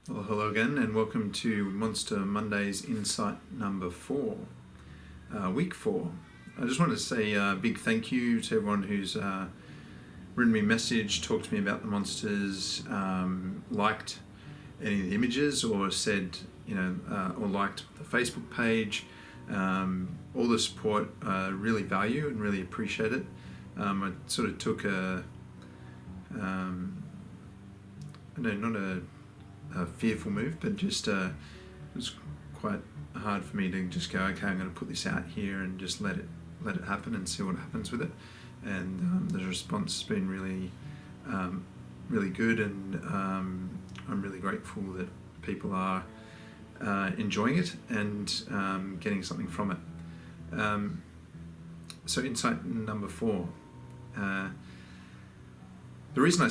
Well, hello again, and welcome to Monster Mondays Insight number 4, week 4. I just want to say a big thank you to everyone who's written me a message, talked to me about the monsters, liked any of the images, or said, or liked the Facebook page. All the support I really value and really appreciate it. I sort of took not a fearful move, but just it was quite hard for me to just go, okay, I'm going to put this out here and just let it happen and see what happens with it. And the response has been really good, and I'm really grateful that people are enjoying it and getting something from it. So insight number 4. The reason I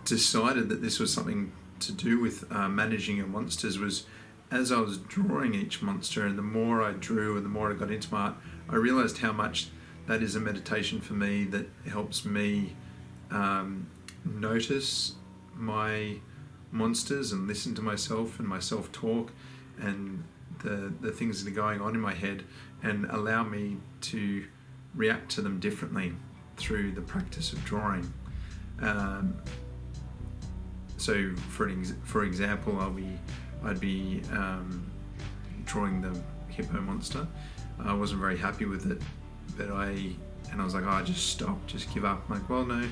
decided that this was something to do with managing your monsters was, as I was drawing each monster, and the more I drew and the more I got into my art, I realized how much that is a meditation for me that helps me notice my monsters and listen to myself and my self-talk and the things that are going on in my head, and allow me to react to them differently through the practice of drawing. So, for example, I'd be drawing the hippo monster. I wasn't very happy with it, but I was like, oh, just stop, just give up. I'm like, well, no,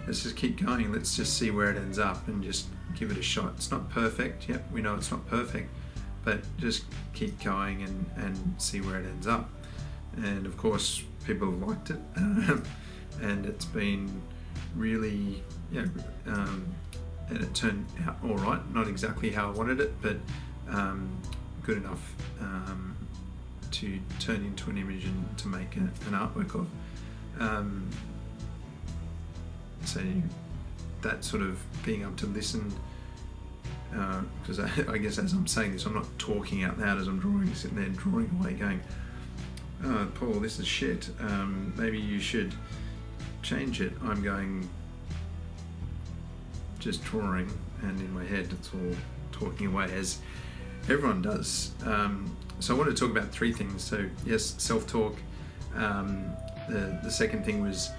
let's just keep going. Let's just see where it ends up and just give it a shot. It's not perfect. Yep, we know it's not perfect, but just keep going and see where it ends up. And of course, people have liked it, and it's been really, and it turned out all right. Not exactly how I wanted it, but good enough to turn into an image and to make an artwork of. So that sort of being able to listen, because I guess as I'm saying this, I'm not talking out loud as I'm drawing, sitting there drawing away going, oh, Paul, this is shit, maybe you should change it. I'm going, just drawing, and in my head it's all talking away, as everyone does. So I want to talk about 3 things. So yes, self-talk. The second thing was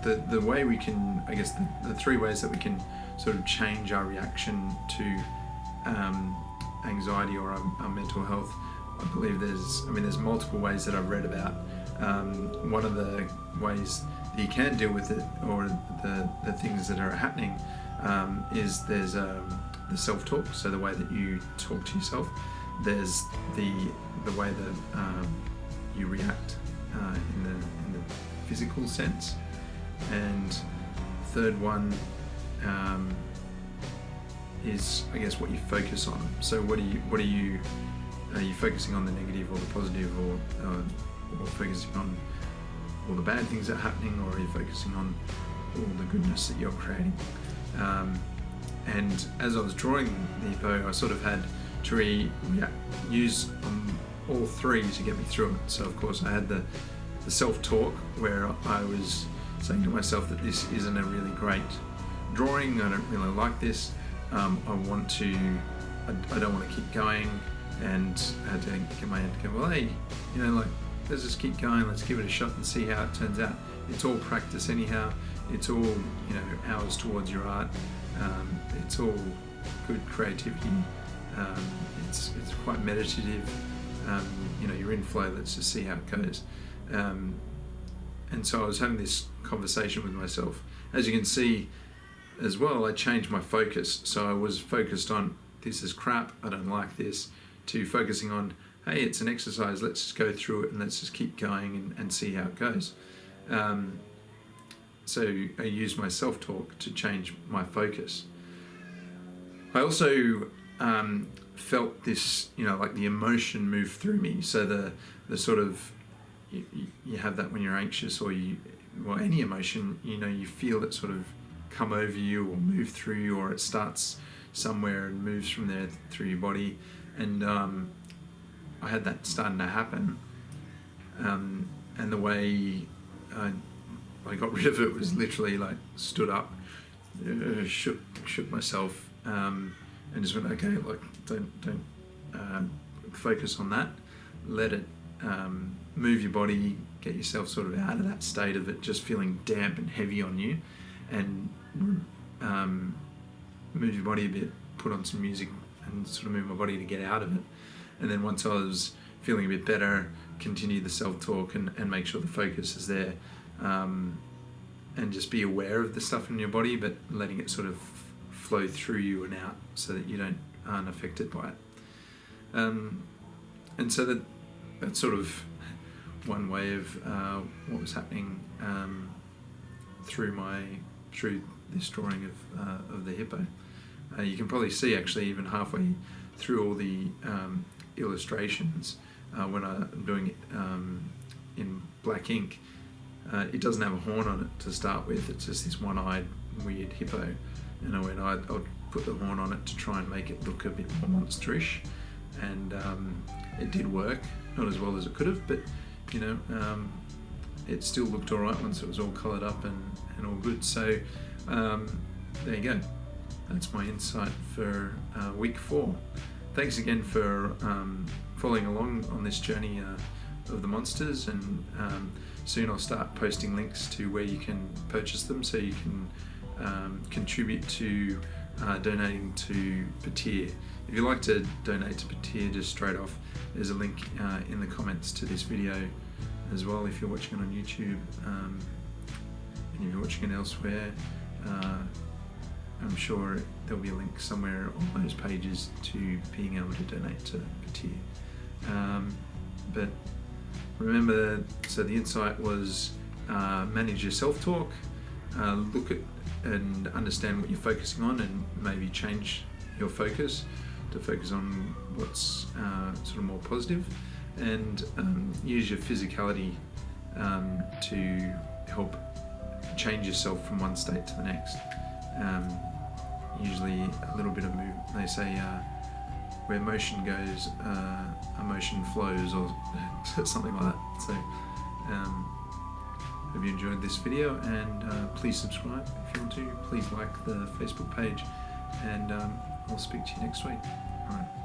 the way we can, I guess the 3 ways that we can sort of change our reaction to anxiety or our mental health. I believe there's multiple ways that I've read about. One of the ways that you can deal with it, or the things that are happening, is there's the self-talk, so the way that you talk to yourself. There's the way that you react in the physical sense, and third one is, I guess, what you focus on. So are you focusing on the negative or the positive, or focusing on all the bad things that are happening, or are you focusing on all the goodness that you're creating? And as I was drawing the hippo, I sort of had to use all 3 to get me through it. So of course I had the self-talk, where I was saying to myself that this isn't a really great drawing, I don't really like this, I don't want to keep going, and I had to get my head to go, well, hey, let's just keep going, let's give it a shot and see how it turns out. It's all practice anyhow, it's all, hours towards your art, it's all good creativity, it's quite meditative, you're in flow, let's just see how it goes. And so I was having this conversation with myself. As you can see as well, I changed my focus. So I was focused on, this is crap, I don't like this, to focusing on, hey, it's an exercise, let's just go through it and let's just keep going and see how it goes. So I used my self-talk to change my focus. I also felt this, like the emotion move through me. So the sort of, you have that when you're anxious, or any emotion, you feel it sort of come over you or move through you, or it starts somewhere and moves from there through your body. And I had that starting to happen, and the way I I got rid of it was literally like stood up, shook myself, and just went, okay, like don't focus on that. Let it move your body, get yourself sort of out of that state of it just feeling damp and heavy on you, and move your body a bit, put on some music and sort of move my body to get out of it. And then once I was feeling a bit better, continue the self-talk and make sure the focus is there, and just be aware of the stuff in your body, but letting it sort of flow through you and out so that you aren't affected by it. And so that's sort of one way of what was happening through this drawing of the hippo. You can probably see actually even halfway through all the illustrations when I'm doing it in black ink, it doesn't have a horn on it to start with. It's just this one-eyed weird hippo, and I'll put the horn on it to try and make it look a bit more monsterish, and it did work, not as well as it could have, but it still looked all right once it was all coloured up and all good. So there you go. That's my insight for week 4. Thanks again for following along on this journey of the monsters, and soon I'll start posting links to where you can purchase them, so you can contribute to donating to Patir. If you'd like to donate to Patir just straight off, there's a link in the comments to this video as well if you're watching it on YouTube, and if you're watching it elsewhere, I'm sure there'll be a link somewhere on those pages to being able to donate to Patir. But remember, so the insight was manage your self-talk, look at and understand what you're focusing on, and maybe change your focus to focus on what's sort of more positive, and use your physicality to help change yourself from one state to the next. Usually a little bit of movement. They say where motion goes, emotion flows, or something like that. So hope you enjoyed this video, and please subscribe if you want to. Please like the Facebook page, and I'll speak to you next week. All right.